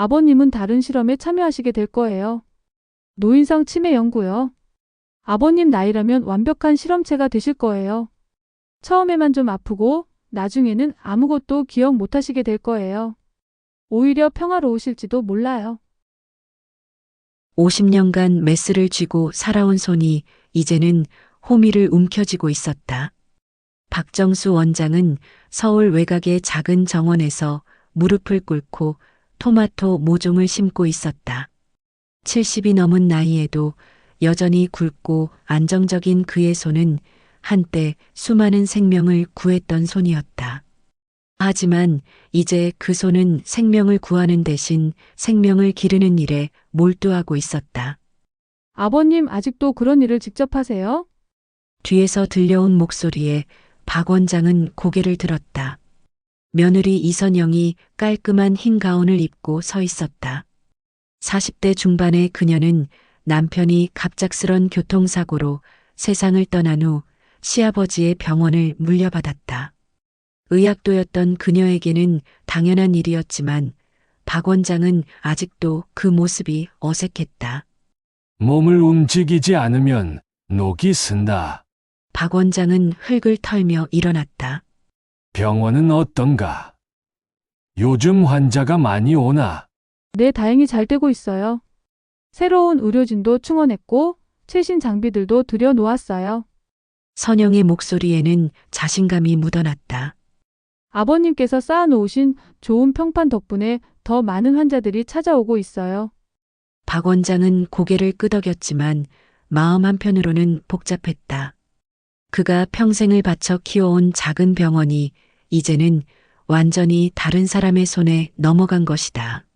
아버님은 다른 실험에 참여하시게 될 거예요. 노인성 치매 연구요. 아버님 나이라면 완벽한 실험체가 되실 거예요. 처음에만 좀 아프고 나중에는 아무것도 기억 못 하시게 될 거예요. 오히려 평화로우실지도 몰라요. 50년간 메스를 쥐고 살아온 손이 이제는 호미를 움켜쥐고 있었다. 박정수 원장은 서울 외곽의 작은 정원에서 무릎을 꿇고 토마토 모종을 심고 있었다. 70이 넘은 나이에도 여전히 굵고 안정적인 그의 손은 한때 수많은 생명을 구했던 손이었다. 하지만 이제 그 손은 생명을 구하는 대신 생명을 기르는 일에 몰두하고 있었다. 아버님 아직도 그런 일을 직접 하세요? 뒤에서 들려온 목소리에 박 원장은 고개를 들었다. 며느리 이선영이 깔끔한 흰 가운을 입고 서 있었다. 40대 중반의 그녀는 남편이 갑작스런 교통사고로 세상을 떠난 후 시아버지의 병원을 물려받았다. 의학도였던 그녀에게는 당연한 일이었지만 박 원장은 아직도 그 모습이 어색했다. 몸을 움직이지 않으면 녹이 쓴다. 박 원장은 흙을 털며 일어났다. 병원은 어떤가? 요즘 환자가 많이 오나? 네, 다행히 잘 되고 있어요. 새로운 의료진도 충원했고 최신 장비들도 들여놓았어요. 선영의 목소리에는 자신감이 묻어났다. 아버님께서 쌓아놓으신 좋은 평판 덕분에 더 많은 환자들이 찾아오고 있어요. 박 원장은 고개를 끄덕였지만 마음 한편으로는 복잡했다. 그가 평생을 바쳐 키워온 작은 병원이 이제는 완전히 다른 사람의 손에 넘어간 것이다.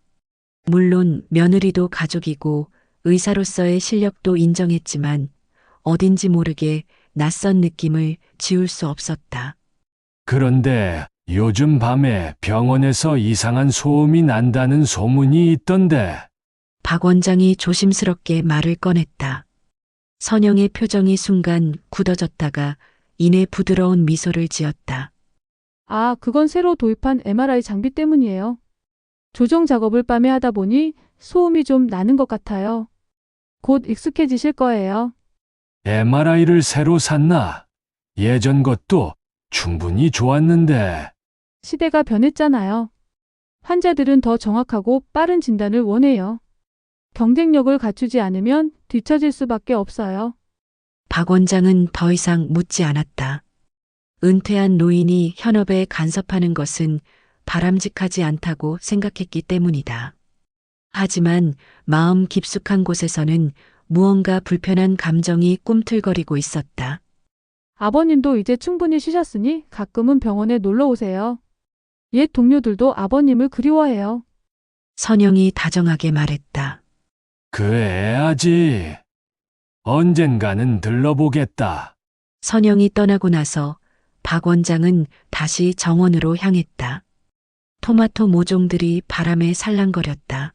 물론 며느리도 가족이고 의사로서의 실력도 인정했지만 어딘지 모르게 낯선 느낌을 지울 수 없었다. 그런데 요즘 밤에 병원에서 이상한 소음이 난다는 소문이 있던데. 박 원장이 조심스럽게 말을 꺼냈다. 선영의 표정이 순간 굳어졌다가 이내 부드러운 미소를 지었다. 아, 그건 새로 도입한 MRI 장비 때문이에요. 조정 작업을 밤에 하다 보니 소음이 좀 나는 것 같아요. 곧 익숙해지실 거예요. MRI를 새로 샀나? 예전 것도 충분히 좋았는데. 시대가 변했잖아요. 환자들은 더 정확하고 빠른 진단을 원해요. 경쟁력을 갖추지 않으면 뒤처질 수밖에 없어요. 박 원장은 더 이상 묻지 않았다. 은퇴한 노인이 현업에 간섭하는 것은 바람직하지 않다고 생각했기 때문이다. 하지만 마음 깊숙한 곳에서는 무언가 불편한 감정이 꿈틀거리고 있었다. 아버님도 이제 충분히 쉬셨으니 가끔은 병원에 놀러 오세요. 옛 동료들도 아버님을 그리워해요. 선영이 다정하게 말했다. 그래야지. 언젠가는 들러보겠다. 선영이 떠나고 나서 박 원장은 다시 정원으로 향했다. 토마토 모종들이 바람에 살랑거렸다.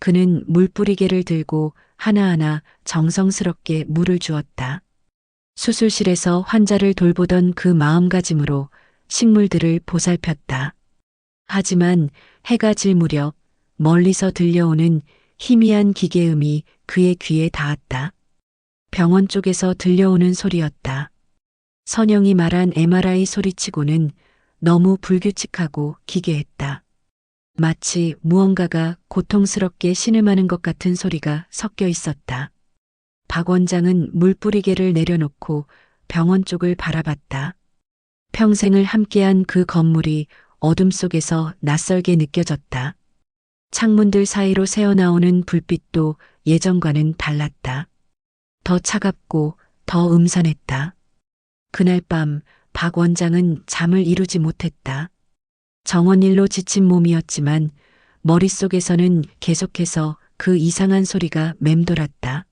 그는 물뿌리개를 들고 하나하나 정성스럽게 물을 주었다. 수술실에서 환자를 돌보던 그 마음가짐으로 식물들을 보살폈다. 하지만 해가 질 무렵 멀리서 들려오는 희미한 기계음이 그의 귀에 닿았다. 병원 쪽에서 들려오는 소리였다. 선영이 말한 MRI 소리치고는 너무 불규칙하고 기괴했다. 마치 무언가가 고통스럽게 신음하는 것 같은 소리가 섞여 있었다. 박 원장은 물뿌리개를 내려놓고 병원 쪽을 바라봤다. 평생을 함께한 그 건물이 어둠 속에서 낯설게 느껴졌다. 창문들 사이로 새어나오는 불빛도 예전과는 달랐다. 더 차갑고 더 음산했다. 그날 밤 박 원장은 잠을 이루지 못했다. 정원 일로 지친 몸이었지만 머릿속에서는 계속해서 그 이상한 소리가 맴돌았다.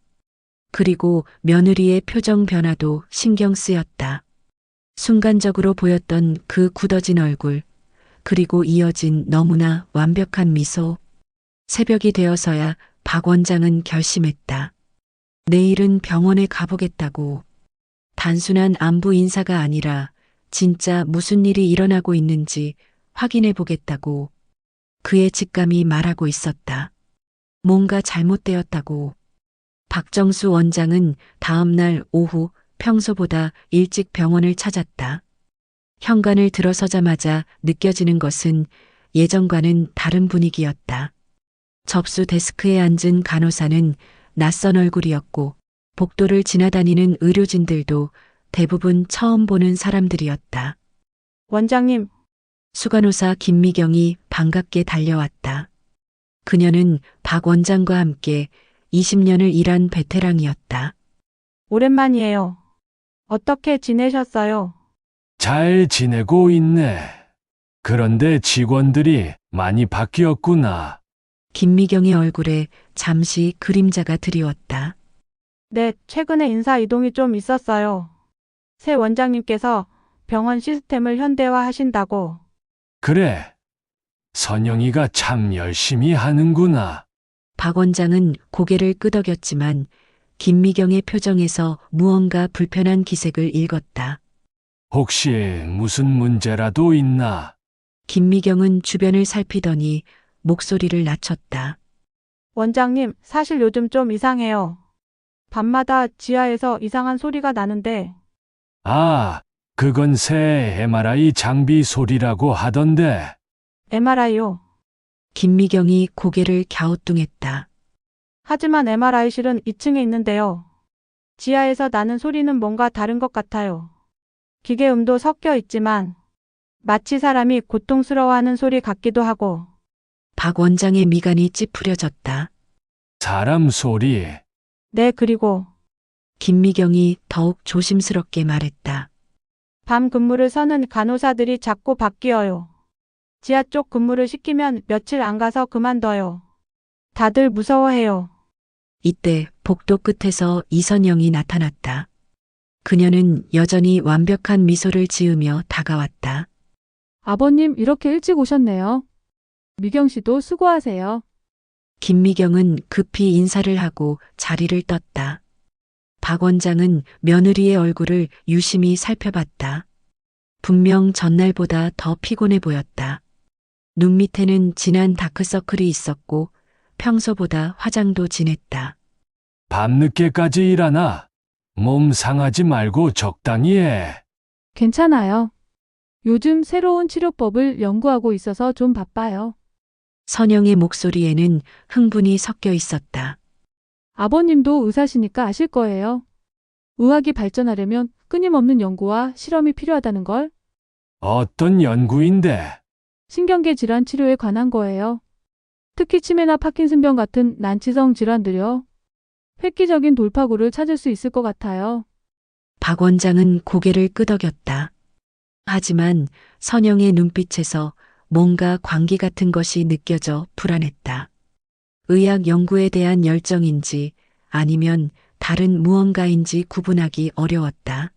그리고 며느리의 표정 변화도 신경 쓰였다. 순간적으로 보였던 그 굳어진 얼굴, 그리고 이어진 너무나 완벽한 미소. 새벽이 되어서야 박 원장은 결심했다. 내일은 병원에 가보겠다고. 단순한 안부 인사가 아니라 진짜 무슨 일이 일어나고 있는지 확인해 보겠다고. 그의 직감이 말하고 있었다. 뭔가 잘못되었다고. 박정수 원장은 다음 날 오후 평소보다 일찍 병원을 찾았다. 현관을 들어서자마자 느껴지는 것은 예전과는 다른 분위기였다. 접수 데스크에 앉은 간호사는 낯선 얼굴이었고 복도를 지나다니는 의료진들도 대부분 처음 보는 사람들이었다. 원장님, 수간호사 김미경이 반갑게 달려왔다. 그녀는 박 원장과 함께 20년을 일한 베테랑이었다. 오랜만이에요. 어떻게 지내셨어요? 잘 지내고 있네. 그런데 직원들이 많이 바뀌었구나. 김미경의 얼굴에 잠시 그림자가 드리웠다. 네, 최근에 인사 이동이 좀 있었어요. 새 원장님께서 병원 시스템을 현대화하신다고. 그래. 선영이가 참 열심히 하는구나. 박 원장은 고개를 끄덕였지만 김미경의 표정에서 무언가 불편한 기색을 읽었다. 혹시 무슨 문제라도 있나? 김미경은 주변을 살피더니 목소리를 낮췄다. 원장님, 사실 요즘 좀 이상해요. 밤마다 지하에서 이상한 소리가 나는데, 아, 그건 새 MRI 장비 소리라고 하던데. MRI요. 김미경이 고개를 갸우뚱했다. 하지만 MRI실은 2층에 있는데요. 지하에서 나는 소리는 뭔가 다른 것 같아요. 기계음도 섞여 있지만, 마치 사람이 고통스러워하는 소리 같기도 하고, 박 원장의 미간이 찌푸려졌다. 사람 소리. 네, 그리고 김미경이 더욱 조심스럽게 말했다. 밤 근무를 서는 간호사들이 자꾸 바뀌어요. 지하 쪽 근무를 시키면 며칠 안 가서 그만둬요. 다들 무서워해요. 이때 복도 끝에서 이선영이 나타났다. 그녀는 여전히 완벽한 미소를 지으며 다가왔다. 아버님 이렇게 일찍 오셨네요. 미경 씨도 수고하세요. 김미경은 급히 인사를 하고 자리를 떴다. 박 원장은 며느리의 얼굴을 유심히 살펴봤다. 분명 전날보다 더 피곤해 보였다. 눈 밑에는 진한 다크서클이 있었고 평소보다 화장도 진했다. 밤늦게까지 일하나? 몸 상하지 말고 적당히 해. 괜찮아요. 요즘 새로운 치료법을 연구하고 있어서 좀 바빠요. 선영의 목소리에는 흥분이 섞여 있었다. 아버님도 의사시니까 아실 거예요. 의학이 발전하려면 끊임없는 연구와 실험이 필요하다는 걸. 어떤 연구인데? 신경계 질환 치료에 관한 거예요. 특히 치매나 파킨슨병 같은 난치성 질환들요. 획기적인 돌파구를 찾을 수 있을 것 같아요. 박 원장은 고개를 끄덕였다. 하지만 선영의 눈빛에서 뭔가 광기 같은 것이 느껴져 불안했다. 의학 연구에 대한 열정인지 아니면 다른 무언가인지 구분하기 어려웠다.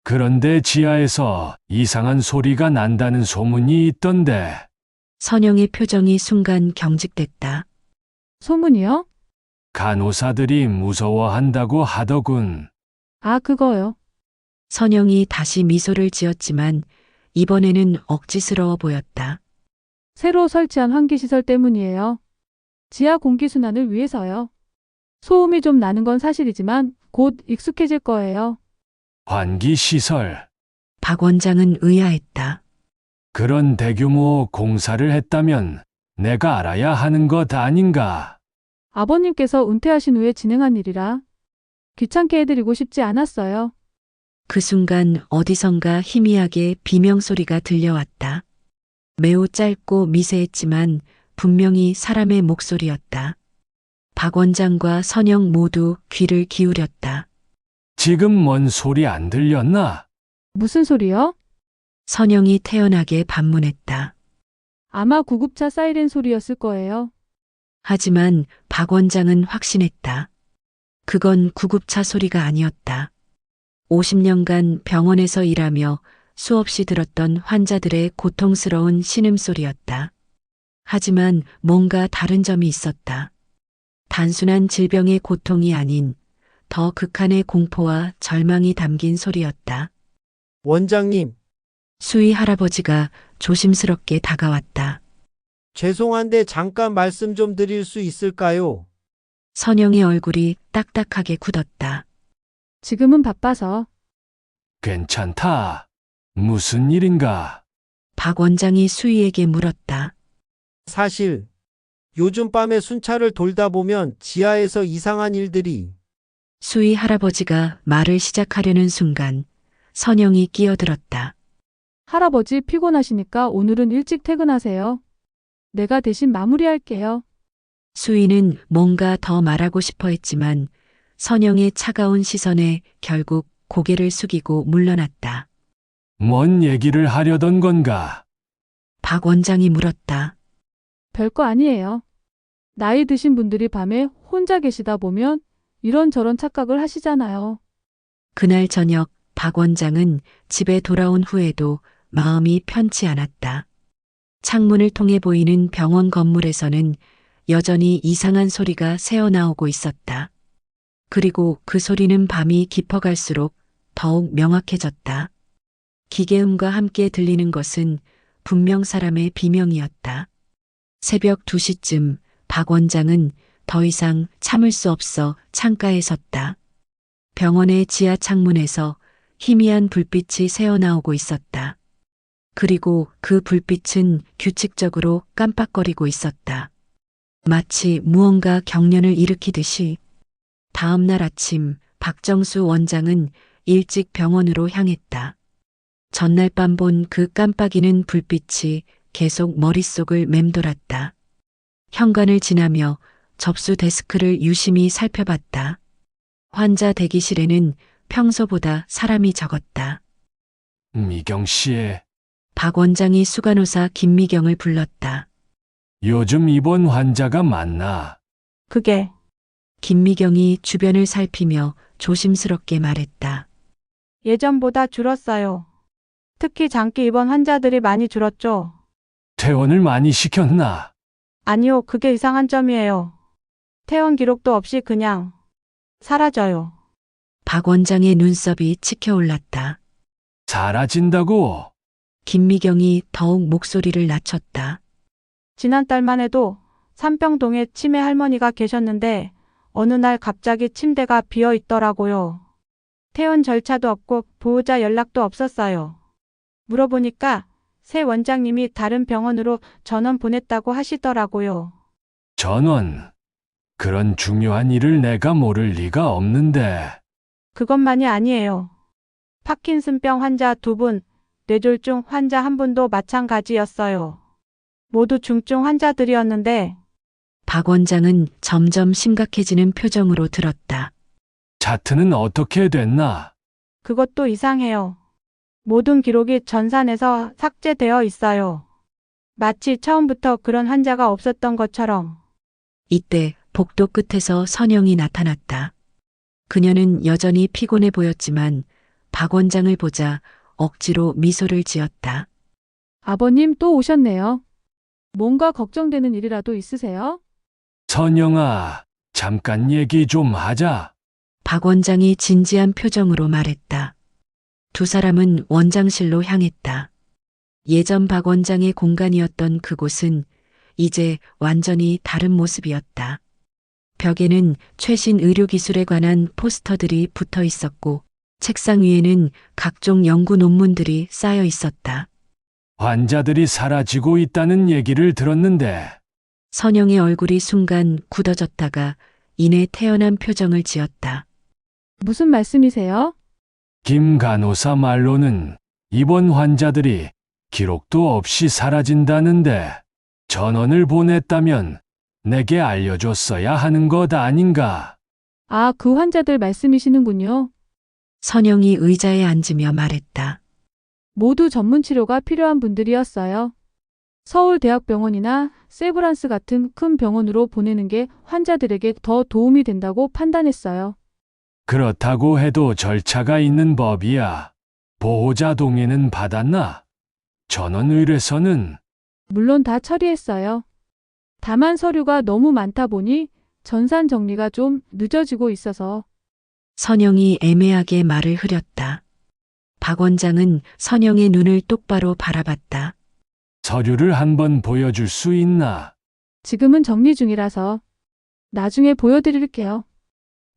그런데 지하에서 이상한 소리가 난다는 소문이 있던데. 선영의 표정이 순간 경직됐다. 소문이요? 간호사들이 무서워한다고 하더군. 아, 그거요. 선영이 다시 미소를 지었지만 이번에는 억지스러워 보였다. 새로 설치한 환기시설 때문이에요. 지하 공기순환을 위해서요. 소음이 좀 나는 건 사실이지만 곧 익숙해질 거예요. 환기시설. 박 원장은 의아했다. 그런 대규모 공사를 했다면 내가 알아야 하는 것 아닌가? 아버님께서 은퇴하신 후에 진행한 일이라 귀찮게 해드리고 싶지 않았어요. 그 순간 어디선가 희미하게 비명소리가 들려왔다. 매우 짧고 미세했지만 분명히 사람의 목소리였다. 박 원장과 선영 모두 귀를 기울였다. 지금 뭔 소리 안 들렸나? 무슨 소리요? 선영이 태연하게 반문했다. 아마 구급차 사이렌 소리였을 거예요. 하지만 박 원장은 확신했다. 그건 구급차 소리가 아니었다. 50년간 병원에서 일하며 수없이 들었던 환자들의 고통스러운 신음소리였다. 하지만 뭔가 다른 점이 있었다. 단순한 질병의 고통이 아닌 더 극한의 공포와 절망이 담긴 소리였다. 원장님, 수희 할아버지가 조심스럽게 다가왔다. 죄송한데 잠깐 말씀 좀 드릴 수 있을까요? 선영의 얼굴이 딱딱하게 굳었다. 지금은 바빠서. 괜찮다. 무슨 일인가? 박 원장이 수희에게 물었다. 사실 요즘 밤에 순찰을 돌다 보면 지하에서 이상한 일들이. 수희 할아버지가 말을 시작하려는 순간 선영이 끼어들었다. 할아버지 피곤하시니까 오늘은 일찍 퇴근하세요. 내가 대신 마무리할게요. 수희는 뭔가 더 말하고 싶어 했지만 선영의 차가운 시선에 결국 고개를 숙이고 물러났다. 뭔 얘기를 하려던 건가? 박 원장이 물었다. 별거 아니에요. 나이 드신 분들이 밤에 혼자 계시다 보면 이런저런 착각을 하시잖아요. 그날 저녁 박 원장은 집에 돌아온 후에도 마음이 편치 않았다. 창문을 통해 보이는 병원 건물에서는 여전히 이상한 소리가 새어나오고 있었다. 그리고 그 소리는 밤이 깊어갈수록 더욱 명확해졌다. 기계음과 함께 들리는 것은 분명 사람의 비명이었다. 새벽 2시쯤 박 원장은 더 이상 참을 수 없어 창가에 섰다. 병원의 지하 창문에서 희미한 불빛이 새어나오고 있었다. 그리고 그 불빛은 규칙적으로 깜빡거리고 있었다. 마치 무언가 경련을 일으키듯이. 다음 날 아침 박정수 원장은 일찍 병원으로 향했다. 전날 밤 본 그 깜빡이는 불빛이 계속 머릿속을 맴돌았다. 현관을 지나며 접수 데스크를 유심히 살펴봤다. 환자 대기실에는 평소보다 사람이 적었다. 미경 씨, 박 원장이 수간호사 김미경을 불렀다. 요즘 입원 환자가 많나? 그게 김미경이 주변을 살피며 조심스럽게 말했다. 예전보다 줄었어요. 특히 장기 입원 환자들이 많이 줄었죠. 퇴원을 많이 시켰나? 아니요, 그게 이상한 점이에요. 퇴원 기록도 없이 그냥 사라져요. 박 원장의 눈썹이 치켜올랐다. 사라진다고? 김미경이 더욱 목소리를 낮췄다. 지난달만 해도 삼평동에 치매 할머니가 계셨는데 어느 날 갑자기 침대가 비어 있더라고요. 퇴원 절차도 없고 보호자 연락도 없었어요. 물어보니까 새 원장님이 다른 병원으로 전원 보냈다고 하시더라고요. 전원. 그런 중요한 일을 내가 모를 리가 없는데. 그것만이 아니에요. 파킨슨병 환자 2분, 뇌졸중 환자 1분도 마찬가지였어요. 모두 중증 환자들이었는데 박 원장은 점점 심각해지는 표정으로 들었다. 차트는 어떻게 됐나? 그것도 이상해요. 모든 기록이 전산에서 삭제되어 있어요. 마치 처음부터 그런 환자가 없었던 것처럼. 이때 복도 끝에서 선영이 나타났다. 그녀는 여전히 피곤해 보였지만 박 원장을 보자 억지로 미소를 지었다. 아버님 또 오셨네요. 뭔가 걱정되는 일이라도 있으세요? 선영아, 잠깐 얘기 좀 하자. 박 원장이 진지한 표정으로 말했다. 두 사람은 원장실로 향했다. 예전 박 원장의 공간이었던 그곳은 이제 완전히 다른 모습이었다. 벽에는 최신 의료기술에 관한 포스터들이 붙어 있었고 책상 위에는 각종 연구 논문들이 쌓여 있었다. 환자들이 사라지고 있다는 얘기를 들었는데, 선영의 얼굴이 순간 굳어졌다가 이내 태연한 표정을 지었다. 무슨 말씀이세요? 김 간호사 말로는 입원 환자들이 기록도 없이 사라진다는데, 전원을 보냈다면 내게 알려줬어야 하는 것 아닌가? 아, 그 환자들 말씀이시는군요. 선영이 의자에 앉으며 말했다. 모두 전문 치료가 필요한 분들이었어요. 서울대학병원이나 세브란스 같은 큰 병원으로 보내는 게 환자들에게 더 도움이 된다고 판단했어요. 그렇다고 해도 절차가 있는 법이야. 보호자 동의는 받았나? 전원의뢰서는? 물론 다 처리했어요. 다만 서류가 너무 많다 보니 전산 정리가 좀 늦어지고 있어서. 선영이 애매하게 말을 흐렸다. 박 원장은 선영의 눈을 똑바로 바라봤다. 서류를 한번 보여줄 수 있나? 지금은 정리 중이라서 나중에 보여드릴게요.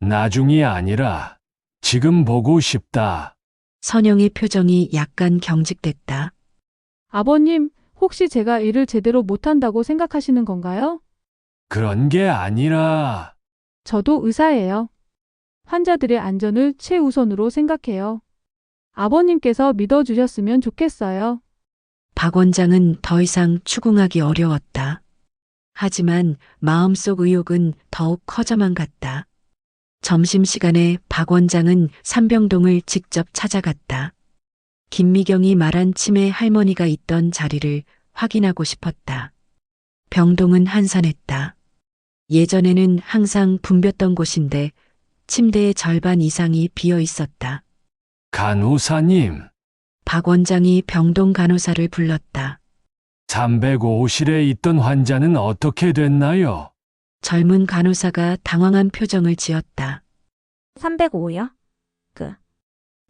나중이 아니라 지금 보고 싶다. 선영의 표정이 약간 경직됐다. 아버님, 혹시 제가 일을 제대로 못한다고 생각하시는 건가요? 그런 게 아니라 저도 의사예요. 환자들의 안전을 최우선으로 생각해요. 아버님께서 믿어주셨으면 좋겠어요. 박 원장은 더 이상 추궁하기 어려웠다. 하지만 마음속 의욕은 더욱 커져만 갔다. 점심시간에 박 원장은 삼병동을 직접 찾아갔다. 김미경이 말한 치매 할머니가 있던 자리를 확인하고 싶었다. 병동은 한산했다. 예전에는 항상 붐볐던 곳인데 침대의 절반 이상이 비어 있었다. 간호사님, 박 원장이 병동 간호사를 불렀다. 305실에 있던 환자는 어떻게 됐나요? 젊은 간호사가 당황한 표정을 지었다. 305요?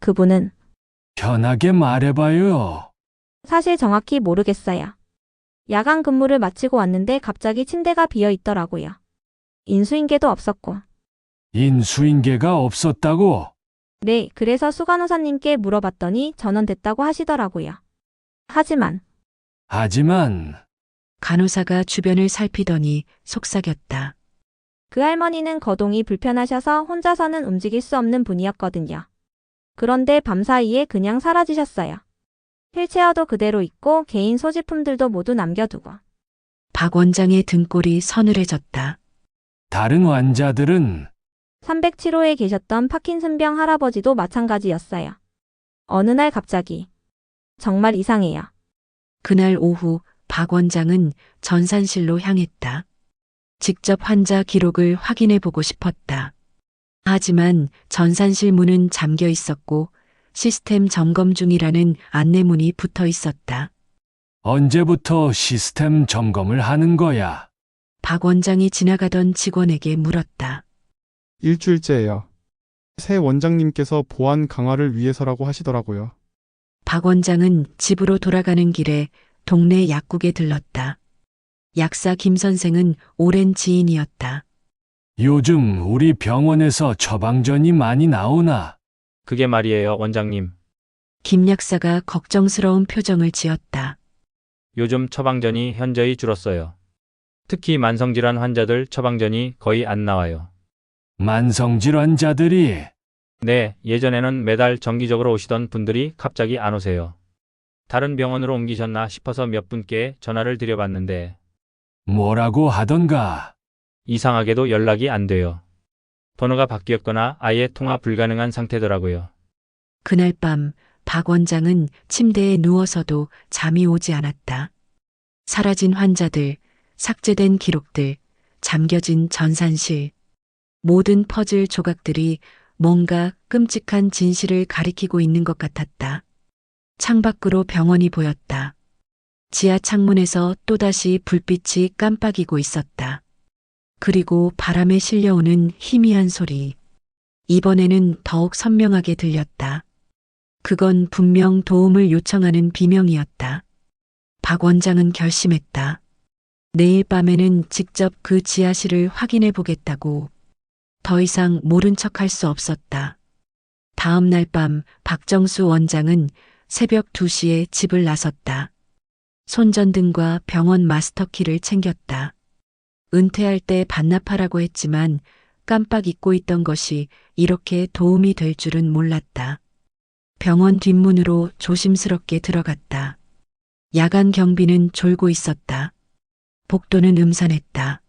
그분은 편하게 말해봐요. 사실 정확히 모르겠어요. 야간 근무를 마치고 왔는데 갑자기 침대가 비어 있더라고요. 인수인계도 없었고. 인수인계가 없었다고? 네, 그래서 수간호사님께 물어봤더니 전원됐다고 하시더라고요. 하지만 간호사가 주변을 살피더니 속삭였다. 그 할머니는 거동이 불편하셔서 혼자서는 움직일 수 없는 분이었거든요. 그런데 밤사이에 그냥 사라지셨어요. 휠체어도 그대로 있고 개인 소지품들도 모두 남겨두고. 박 원장의 등골이 서늘해졌다. 다른 환자들은 307호에 계셨던 파킨슨병 할아버지도 마찬가지였어요. 어느 날 갑자기. 정말 이상해요. 그날 오후 박 원장은 전산실로 향했다. 직접 환자 기록을 확인해 보고 싶었다. 하지만 전산실 문은 잠겨 있었고 시스템 점검 중이라는 안내문이 붙어 있었다. 언제부터 시스템 점검을 하는 거야? 박 원장이 지나가던 직원에게 물었다. 일주일째예요. 새 원장님께서 보안 강화를 위해서라고 하시더라고요. 박 원장은 집으로 돌아가는 길에 동네 약국에 들렀다. 약사 김 선생은 오랜 지인이었다. 요즘 우리 병원에서 처방전이 많이 나오나? 그게 말이에요, 원장님. 김 약사가 걱정스러운 표정을 지었다. 요즘 처방전이 현저히 줄었어요. 특히 만성질환 환자들 처방전이 거의 안 나와요. 만성질환자들이 네, 예전에는 매달 정기적으로 오시던 분들이 갑자기 안 오세요. 다른 병원으로 옮기셨나 싶어서 몇 분께 전화를 드려봤는데 뭐라고 하던가? 이상하게도 연락이 안 돼요. 번호가 바뀌었거나 아예 통화 불가능한 상태더라고요. 그날 밤 박 원장은 침대에 누워서도 잠이 오지 않았다. 사라진 환자들, 삭제된 기록들, 잠겨진 전산실. 모든 퍼즐 조각들이 뭔가 끔찍한 진실을 가리키고 있는 것 같았다. 창밖으로 병원이 보였다. 지하 창문에서 또다시 불빛이 깜빡이고 있었다. 그리고 바람에 실려오는 희미한 소리. 이번에는 더욱 선명하게 들렸다. 그건 분명 도움을 요청하는 비명이었다. 박 원장은 결심했다. 내일 밤에는 직접 그 지하실을 확인해 보겠다고. 더 이상 모른 척할 수 없었다. 다음 날 밤 박정수 원장은 새벽 2시에 집을 나섰다. 손전등과 병원 마스터키를 챙겼다. 은퇴할 때 반납하라고 했지만 깜빡 잊고 있던 것이 이렇게 도움이 될 줄은 몰랐다. 병원 뒷문으로 조심스럽게 들어갔다. 야간 경비는 졸고 있었다. 복도는 음산했다.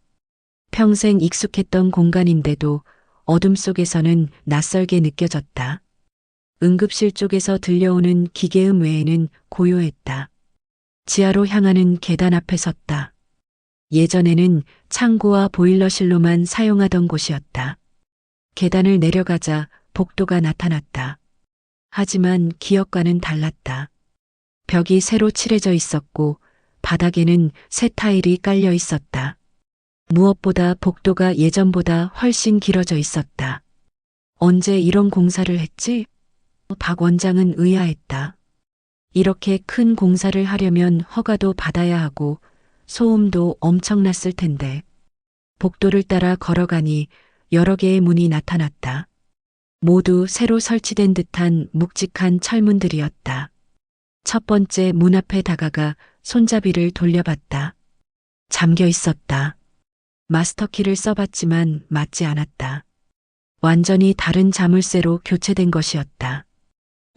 평생 익숙했던 공간인데도 어둠 속에서는 낯설게 느껴졌다. 응급실 쪽에서 들려오는 기계음 외에는 고요했다. 지하로 향하는 계단 앞에 섰다. 예전에는 창고와 보일러실로만 사용하던 곳이었다. 계단을 내려가자 복도가 나타났다. 하지만 기억과는 달랐다. 벽이 새로 칠해져 있었고 바닥에는 새 타일이 깔려 있었다. 무엇보다 복도가 예전보다 훨씬 길어져 있었다. 언제 이런 공사를 했지? 박 원장은 의아했다. 이렇게 큰 공사를 하려면 허가도 받아야 하고 소음도 엄청났을 텐데. 복도를 따라 걸어가니 여러 개의 문이 나타났다. 모두 새로 설치된 듯한 묵직한 철문들이었다. 첫 번째 문 앞에 다가가 손잡이를 돌려봤다. 잠겨 있었다. 마스터키를 써봤지만 맞지 않았다. 완전히 다른 자물쇠로 교체된 것이었다.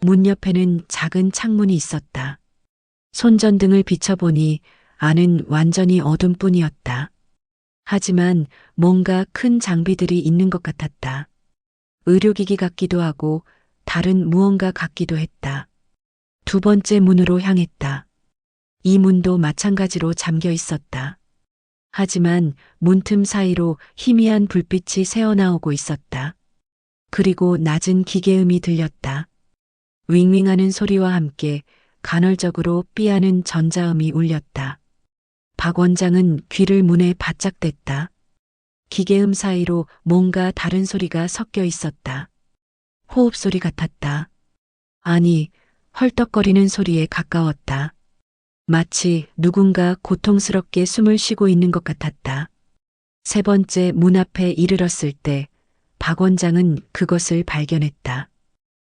문 옆에는 작은 창문이 있었다. 손전등을 비춰보니 안은 완전히 어둠뿐이었다. 하지만 뭔가 큰 장비들이 있는 것 같았다. 의료기기 같기도 하고 다른 무언가 같기도 했다. 두 번째 문으로 향했다. 이 문도 마찬가지로 잠겨 있었다. 하지만 문틈 사이로 희미한 불빛이 새어나오고 있었다. 그리고 낮은 기계음이 들렸다. 윙윙하는 소리와 함께 간헐적으로 삐하는 전자음이 울렸다. 박 원장은 귀를 문에 바짝 댔다. 기계음 사이로 뭔가 다른 소리가 섞여 있었다. 호흡소리 같았다. 아니, 헐떡거리는 소리에 가까웠다. 마치 누군가 고통스럽게 숨을 쉬고 있는 것 같았다. 세 번째 문 앞에 이르렀을 때 박 원장은 그것을 발견했다.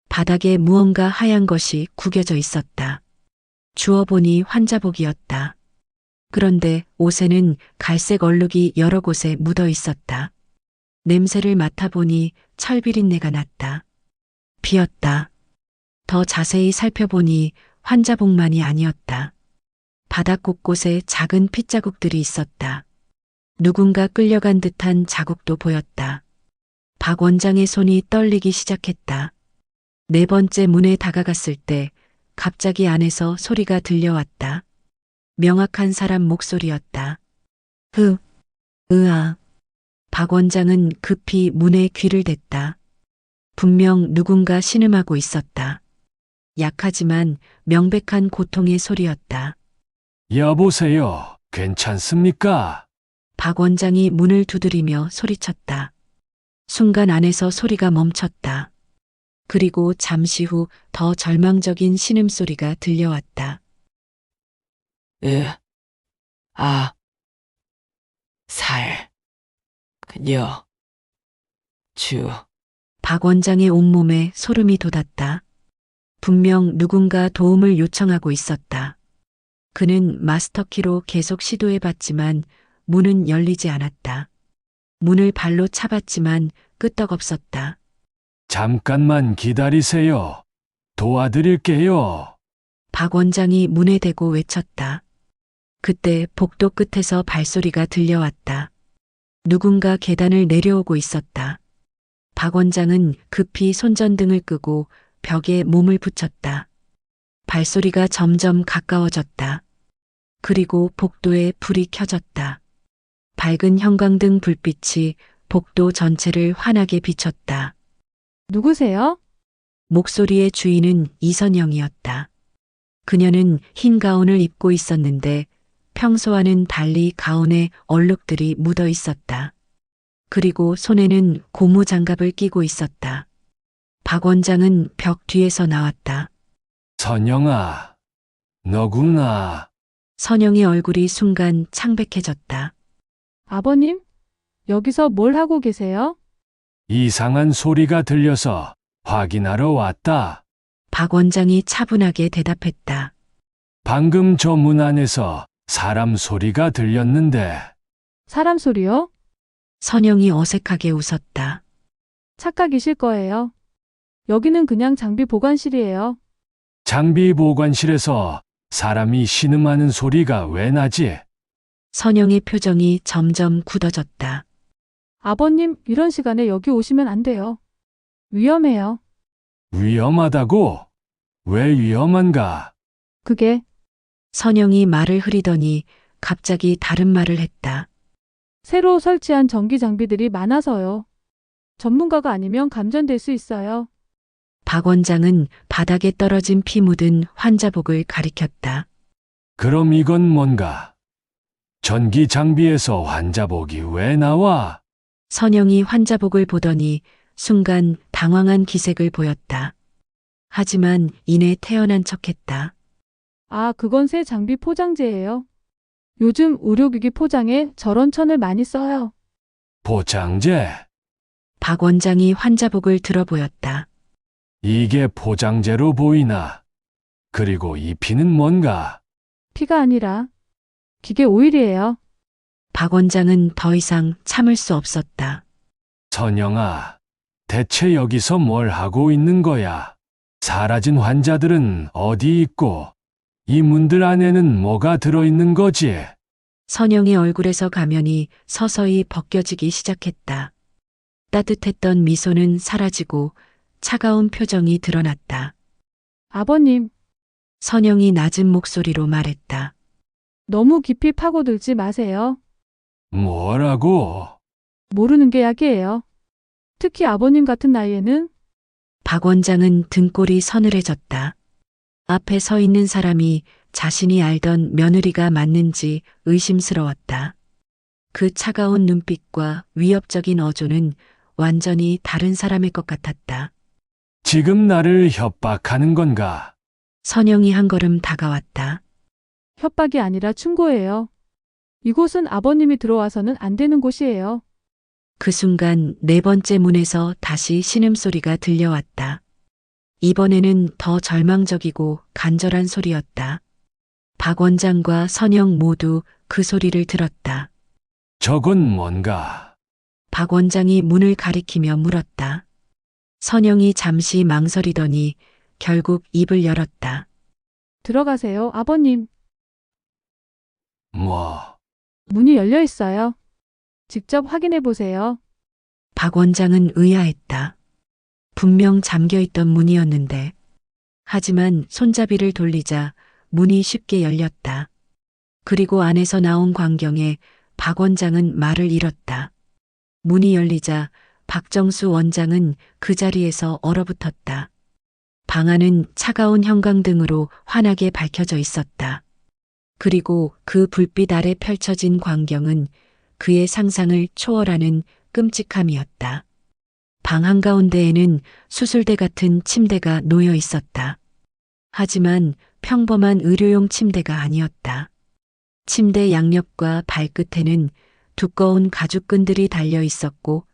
바닥에 무언가 하얀 것이 구겨져 있었다. 주워보니 환자복이었다. 그런데 옷에는 갈색 얼룩이 여러 곳에 묻어 있었다. 냄새를 맡아보니 철비린내가 났다. 비었다. 더 자세히 살펴보니 환자복만이 아니었다. 바닥 곳곳에 작은 핏자국들이 있었다. 누군가 끌려간 듯한 자국도 보였다. 박 원장의 손이 떨리기 시작했다. 네 번째 문에 다가갔을 때 갑자기 안에서 소리가 들려왔다. 명확한 사람 목소리였다. 으아. 박 원장은 급히 문에 귀를 댔다. 분명 누군가 신음하고 있었다. 약하지만 명백한 고통의 소리였다. 여보세요. 괜찮습니까? 박 원장이 문을 두드리며 소리쳤다. 순간 안에서 소리가 멈췄다. 그리고 잠시 후 더 절망적인 신음소리가 들려왔다. 박 원장의 온몸에 소름이 돋았다. 분명 누군가 도움을 요청하고 있었다. 그는 마스터키로 계속 시도해봤지만 문은 열리지 않았다. 문을 발로 차봤지만 끄떡없었다. 잠깐만 기다리세요. 도와드릴게요. 박 원장이 문에 대고 외쳤다. 그때 복도 끝에서 발소리가 들려왔다. 누군가 계단을 내려오고 있었다. 박 원장은 급히 손전등을 끄고 벽에 몸을 붙였다. 발소리가 점점 가까워졌다. 그리고 복도에 불이 켜졌다. 밝은 형광등 불빛이 복도 전체를 환하게 비췄다. 누구세요? 목소리의 주인은 이선영이었다. 그녀는 흰 가운을 입고 있었는데 평소와는 달리 가운에 얼룩들이 묻어 있었다. 그리고 손에는 고무 장갑을 끼고 있었다. 박 원장은 벽 뒤에서 나왔다. 선영아, 너구나. 선영의 얼굴이 순간 창백해졌다. 아버님? 여기서 뭘 하고 계세요? 이상한 소리가 들려서 확인하러 왔다. 박 원장이 차분하게 대답했다. 방금 저 문 안에서 사람 소리가 들렸는데 사람 소리요? 선영이 어색하게 웃었다. 착각이실 거예요. 여기는 그냥 장비 보관실이에요. 장비 보관실에서 사람이 신음하는 소리가 왜 나지? 선영의 표정이 점점 굳어졌다. 아버님, 이런 시간에 여기 오시면 안 돼요. 위험해요. 위험하다고? 왜 위험한가? 그게 선영이 말을 흐리더니 갑자기 다른 말을 했다. 새로 설치한 전기 장비들이 많아서요. 전문가가 아니면 감전될 수 있어요. 박 원장은 바닥에 떨어진 피 묻은 환자복을 가리켰다. 그럼 이건 뭔가? 전기 장비에서 환자복이 왜 나와? 선영이 환자복을 보더니 순간 당황한 기색을 보였다. 하지만 이내 태어난 척했다. 아, 그건 새 장비 포장재예요. 요즘 의료기기 포장에 저런 천을 많이 써요. 포장재. 박 원장이 환자복을 들어 보였다. 이게 포장재로 보이나? 그리고 이 피는 뭔가? 피가 아니라 기계 오일이에요. 박 원장은 더 이상 참을 수 없었다. 선영아, 대체 여기서 뭘 하고 있는 거야? 사라진 환자들은 어디 있고, 이 문들 안에는 뭐가 들어있는 거지? 선영의 얼굴에서 가면이 서서히 벗겨지기 시작했다. 따뜻했던 미소는 사라지고 차가운 표정이 드러났다. 아버님, 선영이 낮은 목소리로 말했다. 너무 깊이 파고들지 마세요. 뭐라고? 모르는 게 약이에요. 특히 아버님 같은 나이에는 박 원장은 등골이 서늘해졌다. 앞에 서 있는 사람이 자신이 알던 며느리가 맞는지 의심스러웠다. 그 차가운 눈빛과 위협적인 어조는 완전히 다른 사람일 것 같았다. 지금 나를 협박하는 건가? 선영이 한 걸음 다가왔다. 협박이 아니라 충고예요. 이곳은 아버님이 들어와서는 안 되는 곳이에요. 그 순간 네 번째 문에서 다시 신음소리가 들려왔다. 이번에는 더 절망적이고 간절한 소리였다. 박 원장과 선영 모두 그 소리를 들었다. 저건 뭔가? 박 원장이 문을 가리키며 물었다. 선영이 잠시 망설이더니 결국 입을 열었다. 들어가세요, 아버님. 뭐, 문이 열려 있어요. 직접 확인해 보세요. 박 원장은 의아했다. 분명 잠겨있던 문이었는데. 하지만 손잡이를 돌리자 문이 쉽게 열렸다. 그리고 안에서 나온 광경에 박 원장은 말을 잃었다. 문이 열리자 박정수 원장은 그 자리에서 얼어붙었다. 방 안은 차가운 형광등으로 환하게 밝혀져 있었다. 그리고 그 불빛 아래 펼쳐진 광경은 그의 상상을 초월하는 끔찍함이었다. 방 한가운데에는 수술대 같은 침대가 놓여 있었다. 하지만 평범한 의료용 침대가 아니었다. 침대 양옆과 발끝에는 두꺼운 가죽끈들이 달려 있었고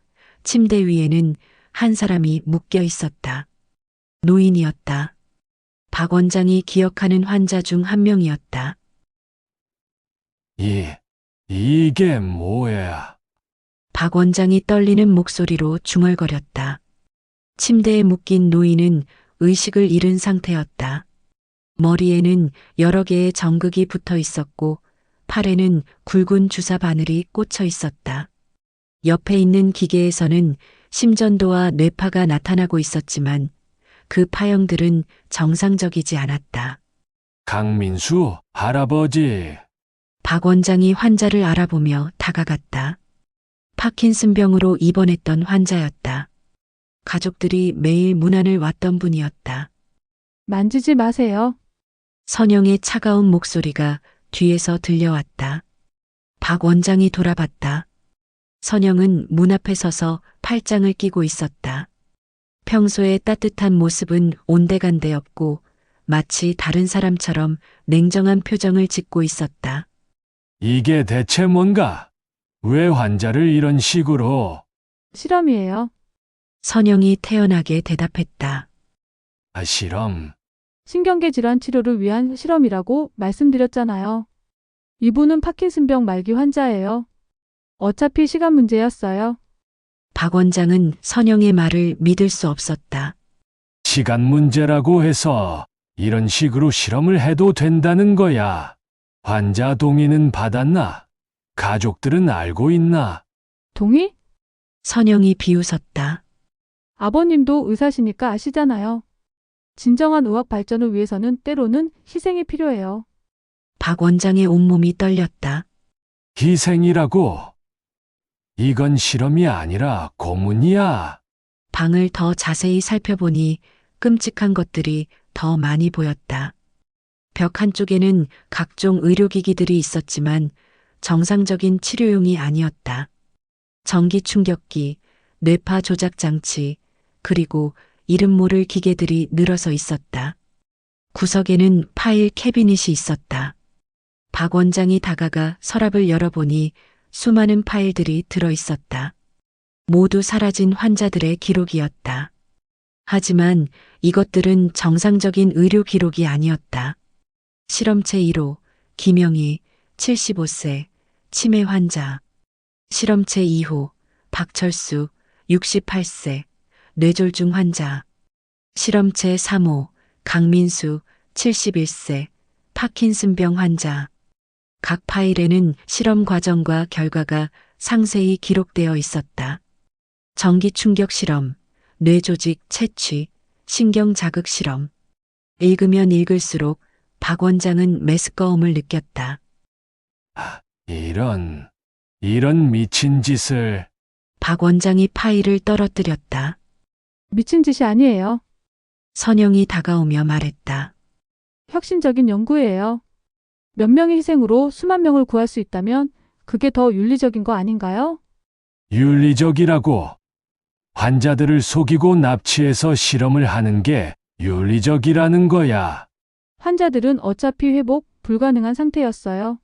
침대 위에는 한 사람이 묶여 있었다. 노인이었다. 박 원장이 기억하는 환자 중 한 명이었다. 이게 뭐야? 박 원장이 떨리는 목소리로 중얼거렸다. 침대에 묶인 노인은 의식을 잃은 상태였다. 머리에는 여러 개의 정극이 붙어 있었고 팔에는 굵은 주사 바늘이 꽂혀 있었다. 옆에 있는 기계에서는 심전도와 뇌파가 나타나고 있었지만 그 파형들은 정상적이지 않았다. 강민수 할아버지. 박 원장이 환자를 알아보며 다가갔다. 파킨슨병으로 입원했던 환자였다. 가족들이 매일 문안을 왔던 분이었다. 만지지 마세요. 선영의 차가운 목소리가 뒤에서 들려왔다. 박 원장이 돌아봤다. 선영은 문 앞에 서서 팔짱을 끼고 있었다. 평소의 따뜻한 모습은 온데간데 없고 마치 다른 사람처럼 냉정한 표정을 짓고 있었다. 이게 대체 뭔가? 왜 환자를 이런 식으로? 실험이에요. 선영이 태연하게 대답했다. 실험. 신경계 질환 치료를 위한 실험이라고 말씀드렸잖아요. 이분은 파킨슨병 말기 환자예요. 어차피 시간 문제였어요. 박 원장은 선영의 말을 믿을 수 없었다. 시간 문제라고 해서 이런 식으로 실험을 해도 된다는 거야. 환자 동의는 받았나? 가족들은 알고 있나? 동의? 선영이 비웃었다. 아버님도 의사시니까 아시잖아요. 진정한 의학 발전을 위해서는 때로는 희생이 필요해요. 박 원장의 온몸이 떨렸다. 희생이라고? 이건 실험이 아니라 고문이야. 방을 더 자세히 살펴보니 끔찍한 것들이 더 많이 보였다. 벽 한쪽에는 각종 의료기기들이 있었지만 정상적인 치료용이 아니었다. 전기 충격기, 뇌파 조작 장치, 그리고 이름 모를 기계들이 늘어서 있었다. 구석에는 파일 캐비닛이 있었다. 박 원장이 다가가 서랍을 열어보니 수많은 파일들이 들어 있었다. 모두 사라진 환자들의 기록이었다. 하지만 이것들은 정상적인 의료 기록이 아니었다. 실험체 1호, 김영희, 75세, 치매 환자. 실험체 2호, 박철수, 68세, 뇌졸중 환자. 실험체 3호, 강민수, 71세, 파킨슨병 환자. 각 파일에는 실험 과정과 결과가 상세히 기록되어 있었다. 전기 충격 실험, 뇌조직 채취, 신경 자극 실험. 읽으면 읽을수록 박 원장은 메스꺼움을 느꼈다. 이런 미친 짓을. 박 원장이 파일을 떨어뜨렸다. 미친 짓이 아니에요. 선영이 다가오며 말했다. 혁신적인 연구예요. 몇 명의 희생으로 수만 명을 구할 수 있다면 그게 더 윤리적인 거 아닌가요? 윤리적이라고. 환자들을 속이고 납치해서 실험을 하는 게 윤리적이라는 거야. 환자들은 어차피 회복 불가능한 상태였어요.